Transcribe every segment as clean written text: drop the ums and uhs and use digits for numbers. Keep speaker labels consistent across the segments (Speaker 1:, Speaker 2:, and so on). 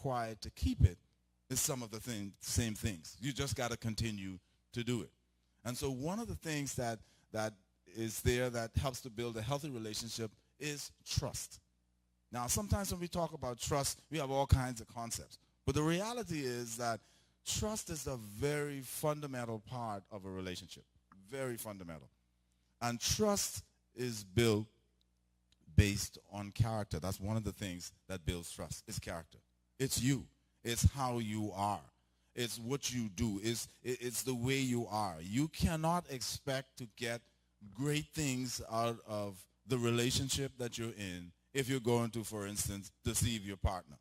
Speaker 1: required to keep it is some of the same things. You just got to continue to do it. And so one of the things that is there that helps to build a healthy relationship is trust. Now, sometimes when we talk about trust, we have all kinds of concepts. But the reality is that trust is a very fundamental part of a relationship. Very fundamental. And trust is built based on character. That's one of the things that builds trust, is character. It's you. It's how you are. It's what you do. It's the way you are. You cannot expect to get great things out of the relationship that you're in if you're going to, for instance, deceive your partner.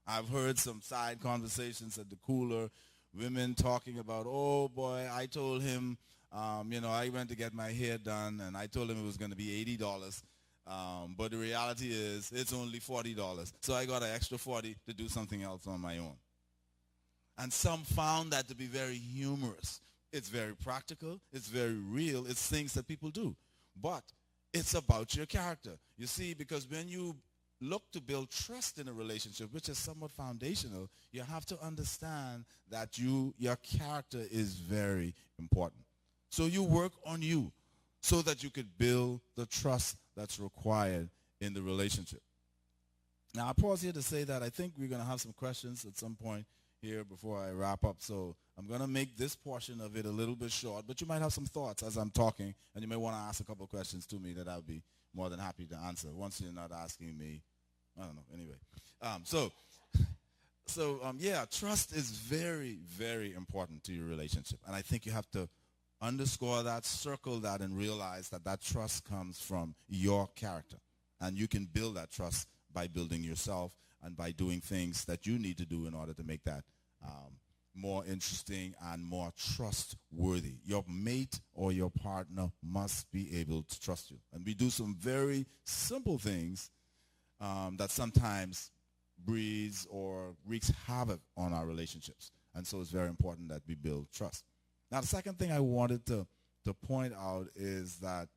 Speaker 1: I've heard some side conversations at the cooler, women talking about, oh boy, I told him, I went to get my hair done and I told him it was going to be $80. But the reality is it's only $40. So I got an extra $40 to do something else on my own. And some found that to be very humorous. It's very practical. It's very real. It's things that people do. But it's about your character. You see, because when you look to build trust in a relationship, which is somewhat foundational, you have to understand that your character is very important. So you work on you so that you could build the trust that's required in the relationship. Now, I pause here to say that I think we're going to have some questions at some point here before I wrap up. So I'm going to make this portion of it a little bit short, but you might have some thoughts as I'm talking, and you may want to ask a couple of questions to me that I'll be more than happy to answer once you're not asking me. I don't know. Anyway, yeah, trust is very, very important to your relationship. And I think you have to underscore that, circle that, and realize that that trust comes from your character. And you can build that trust by building yourself and by doing things that you need to do in order to make that more interesting and more trustworthy. Your mate or your partner must be able to trust you. And we do some very simple things that sometimes breeds or wreaks havoc on our relationships. And so it's very important that we build trust. Now, the second thing I wanted to point out is that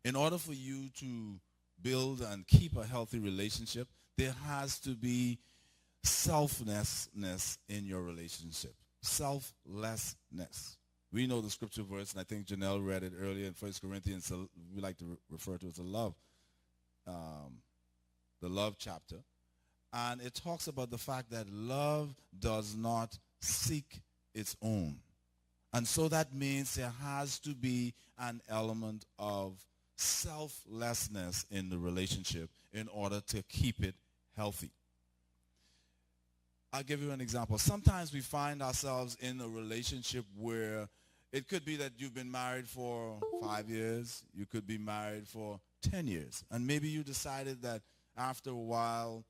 Speaker 1: in order for you to build and keep a healthy relationship, there has to be selflessness in your relationship. Selflessness. We know the scripture verse, and I think Janelle read it earlier in 1 Corinthians. So we like to refer to it as the love chapter. And it talks about the fact that love does not seek its own. And so that means there has to be an element of selflessness in the relationship in order to keep it healthy. I'll give you an example. Sometimes we find ourselves in a relationship where it could be that you've been married for 5 years. You could be married for 10 years. And maybe you decided that after a while,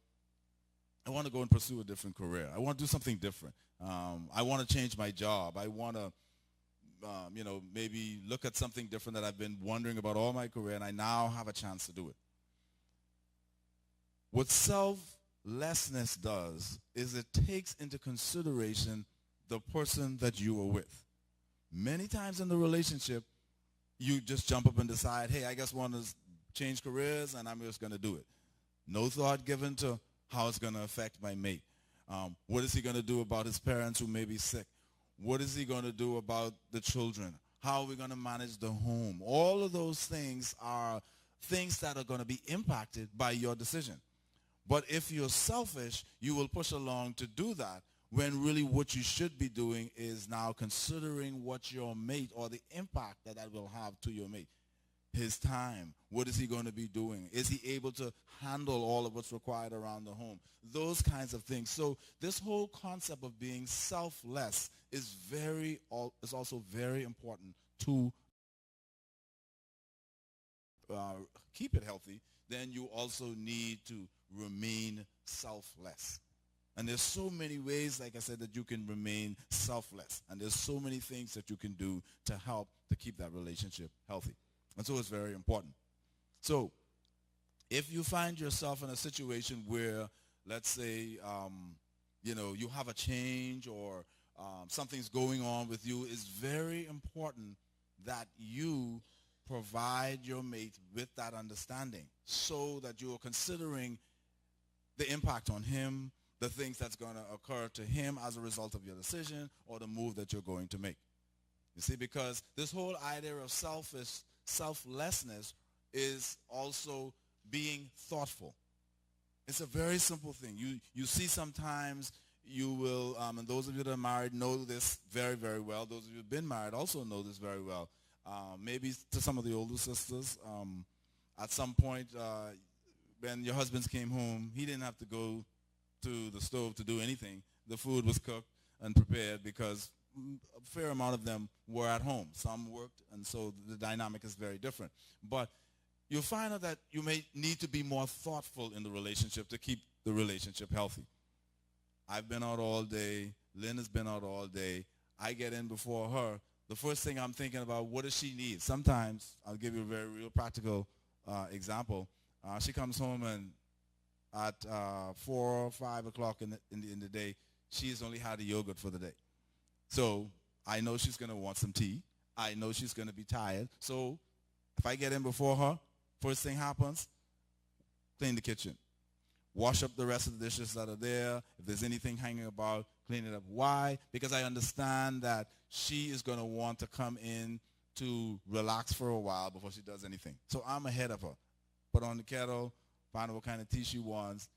Speaker 1: I want to go and pursue a different career. I want to do something different. I want to change my job. I want to, maybe look at something different that I've been wondering about all my career, and I now have a chance to do it. What selflessness does is it takes into consideration the person that you are with. Many times in the relationship, you just jump up and decide, hey, I just want to change careers, and I'm just going to do it. No thought given to how it's going to affect my mate. What is he going to do about his parents who may be sick? What is he going to do about the children? How are we going to manage the home? All of those things are things that are going to be impacted by your decision. But if you're selfish, you will push along to do that when really what you should be doing is now considering what your mate or the impact that that will have to your mate. His time. What is he going to be doing? Is he able to handle all of what's required around the home? Those kinds of things. So this whole concept of being selfless is also very important to keep it healthy. Then you also need to remain selfless. And there's so many ways, like I said, that you can remain selfless. And there's so many things that you can do to help to keep that relationship healthy. And so it's very important. So if you find yourself in a situation where, let's say, you have a change or something's going on with you, it's very important that you provide your mate with that understanding so that you are considering the impact on him, the things that's going to occur to him as a result of your decision or the move that you're going to make. You see, because this whole idea of selflessness is also being thoughtful. It's a very simple thing. You see sometimes you will, and those of you that are married know this very, very well. Those of you who have been married also know this very well. Maybe to some of the older sisters, at some point when your husbands came home, he didn't have to go to the stove to do anything. The food was cooked and prepared because a fair amount of them were at home. Some worked, and so the dynamic is very different. But you'll find out that you may need to be more thoughtful in the relationship to keep the relationship healthy. I've been out all day. Lynn has been out all day. I get in before her. The first thing I'm thinking about, what does she need? Sometimes, I'll give you a very real practical example. She comes home and at 4 or 5 o'clock in the day, she's only had a yogurt for the day. So I know she's going to want some tea. I know she's going to be tired. So if I get in before her, first thing happens, clean the kitchen. Wash up the rest of the dishes that are there. If there's anything hanging about, clean it up. Why? Because I understand that she is going to want to come in to relax for a while before she does anything. So I'm ahead of her. Put on the kettle, find out what kind of tea she wants,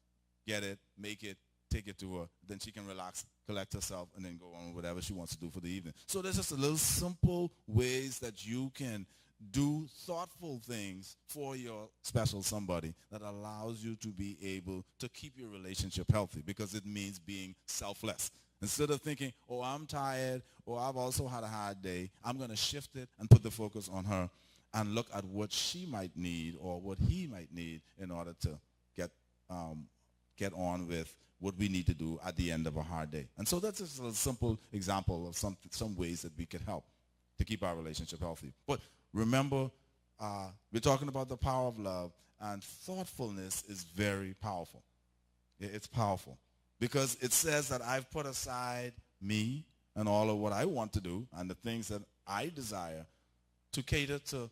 Speaker 1: get it, make it, take it to her. Then she can relax, collect herself, and then go on with whatever she wants to do for the evening. So there's just a little simple ways that you can do thoughtful things for your special somebody that allows you to be able to keep your relationship healthy, because it means being selfless. Instead of thinking, oh, I'm tired, or I've also had a hard day, I'm going to shift it and put the focus on her and look at what she might need or what he might need in order to get on with what we need to do at the end of a hard day. And so that's just a simple example of some ways that we can help to keep our relationship healthy. But remember, we're talking about the power of love, and thoughtfulness is very powerful. It's powerful because it says that I've put aside me and all of what I want to do and the things that I desire to cater to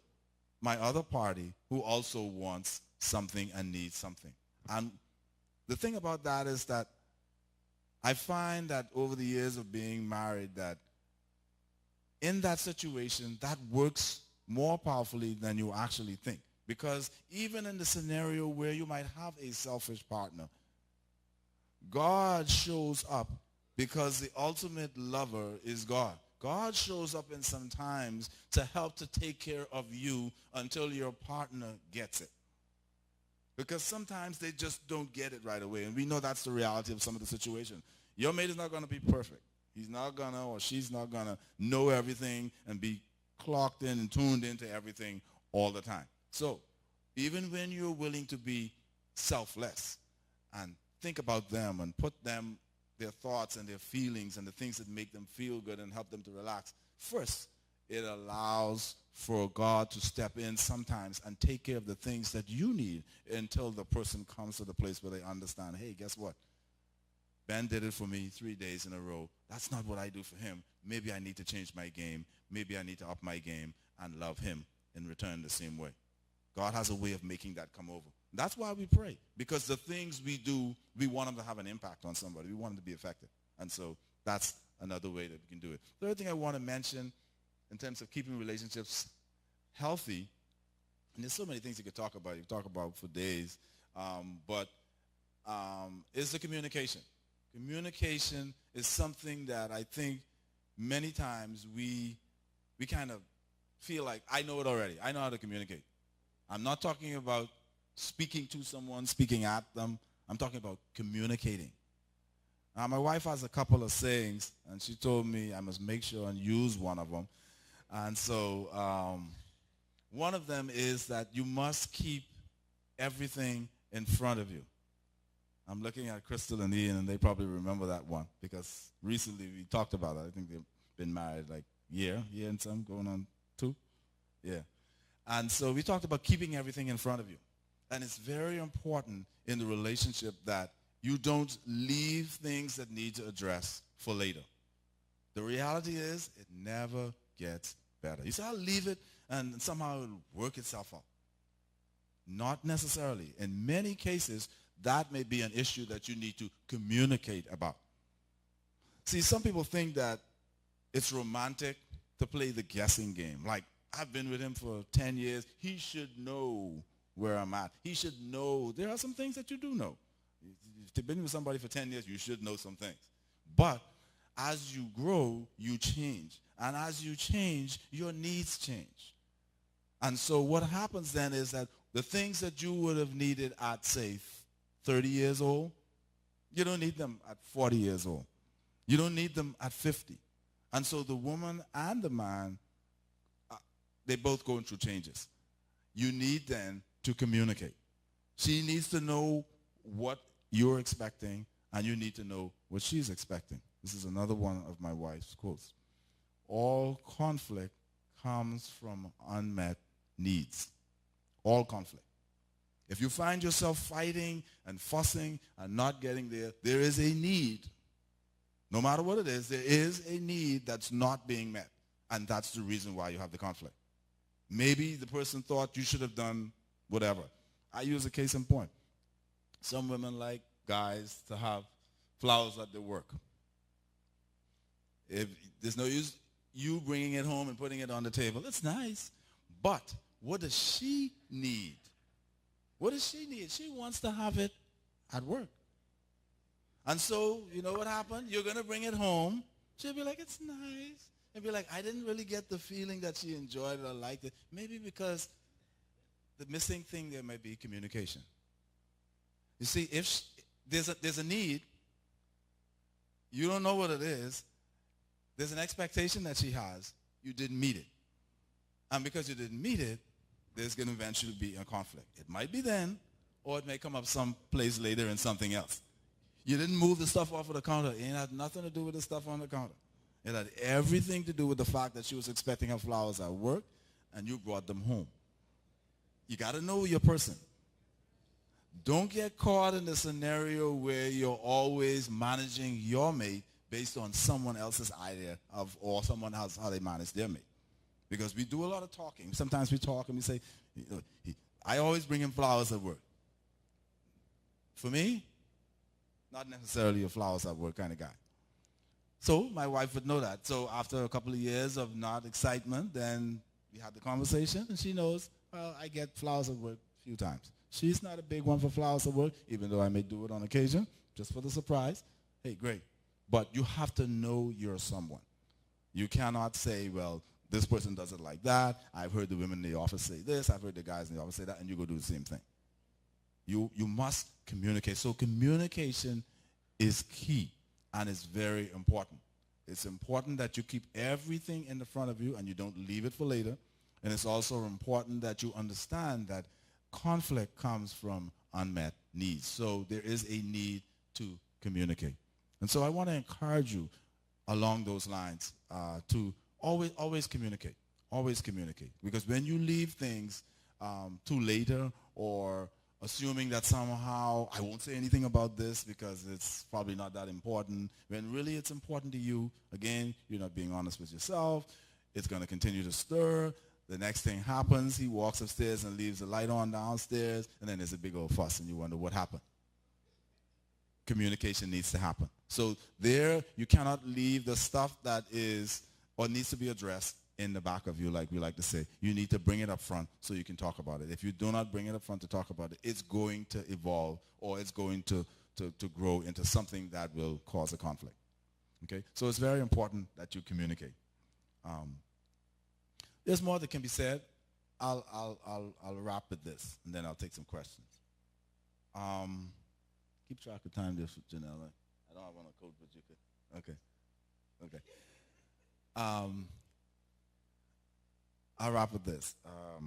Speaker 1: my other party who also wants something and needs something. And the thing about that is that I find that over the years of being married, that in that situation, that works more powerfully than you actually think. Because even in the scenario where you might have a selfish partner, God shows up because the ultimate lover is God. God shows up in some times to help to take care of you until your partner gets it. Because sometimes they just don't get it right away. And we know that's the reality of some of the situations. Your mate is not going to be perfect. He's not going to, or she's not going to know everything and be clocked in and tuned into everything all the time. So even when you're willing to be selfless and think about them and put them, their thoughts and their feelings and the things that make them feel good and help them to relax, first, it allows for God to step in sometimes and take care of the things that you need until the person comes to the place where they understand, hey, guess what? Ben did it for me 3 days in a row. That's not what I do for him. Maybe I need to change my game. Maybe I need to up my game and love him in return the same way. God has a way of making that come over. That's why we pray, because the things we do, we want them to have an impact on somebody. We want them to be effective. And so that's another way that we can do it. Third thing I want to mention in terms of keeping relationships healthy, and there's so many things you could talk about. You could talk about for days, but is the communication. Communication is something that I think many times we kind of feel like, I know it already. I know how to communicate. I'm not talking about speaking to someone, speaking at them. I'm talking about communicating. Now, my wife has a couple of sayings, and she told me I must make sure and use one of them. And so one of them is that you must keep everything in front of you. I'm looking at Crystal and Ian, and they probably remember that one because recently we talked about it. I think they've been married like year and some, going on 2. Yeah. And so we talked about keeping everything in front of you. And it's very important in the relationship that you don't leave things that need to address for later. The reality is it never gets better. You say, I'll leave it and somehow it'll work itself out. Not necessarily. In many cases, that may be an issue that you need to communicate about. See, some people think that it's romantic to play the guessing game. Like, I've been with him for 10 years. He should know where I'm at. He should know. There are some things that you do know. If you've been with somebody for 10 years, you should know some things. But as you grow, you change. And as you change, your needs change. And so what happens then is that the things that you would have needed at, say, 30 years old, you don't need them at 40 years old. You don't need them at 50. And so the woman and the man, they're both going through changes. You need then to communicate. She needs to know what you're expecting, and you need to know what she's expecting. This is another one of my wife's quotes. All conflict comes from unmet needs. All conflict. If you find yourself fighting and fussing and not getting there, there is a need. No matter what it is, there is a need that's not being met. And that's the reason why you have the conflict. Maybe the person thought you should have done whatever. I use a case in point. Some women like guys to have flowers at their work. If there's no use you bringing it home and putting it on the table, it's nice. But what does she need? What does she need? She wants to have it at work. And so, you know what happened? You're going to bring it home. She'll be like, it's nice. And be like, I didn't really get the feeling that she enjoyed it or liked it. Maybe because the missing thing there might be communication. You see, if there's a need, you don't know what it is, there's an expectation that she has, you didn't meet it. And because you didn't meet it, there's going to eventually be a conflict. It might be then, or it may come up someplace later in something else. You didn't move the stuff off of the counter. It had nothing to do with the stuff on the counter. It had everything to do with the fact that she was expecting her flowers at work, and you brought them home. You got to know your person. Don't get caught in the scenario where you're always managing your mate based on someone else's idea of, or someone else, how they manage their mate. Because we do a lot of talking. Sometimes we talk and we say, I always bring him flowers at work. For me, not necessarily a flowers at work kind of guy. So my wife would know that. So after a couple of years of not excitement, then we had the conversation, and she knows, well, I get flowers at work a few times. She's not a big one for flowers at work, even though I may do it on occasion, just for the surprise. Hey, great. But you have to know you're someone. You cannot say, well, this person does it like that. I've heard the women in the office say this. I've heard the guys in the office say that, and you go do the same thing. You must communicate. So communication is key, and it's very important. It's important that you keep everything in the front of you and you don't leave it for later. And it's also important that you understand that conflict comes from unmet needs. So there is a need to communicate. And so I want to encourage you along those lines to always communicate. Always communicate. Because when you leave things to later, or assuming that somehow I won't say anything about this because it's probably not that important, when really it's important to you, again, you're not being honest with yourself. It's going to continue to stir. The next thing happens, he walks upstairs and leaves the light on downstairs, and then there's a big old fuss, and you wonder what happened. Communication needs to happen. So there, you cannot leave the stuff that is or needs to be addressed in the back of you, like we like to say. You need to bring it up front so you can talk about it. If you do not bring it up front to talk about it, it's going to evolve, or it's going to grow into something that will cause a conflict. Okay? So it's very important that you communicate. There's more that can be said. I'll wrap with this, and then I'll take some questions. Keep track of time there, Janelle. I don't want to code, but you could. Okay. I'll wrap with this.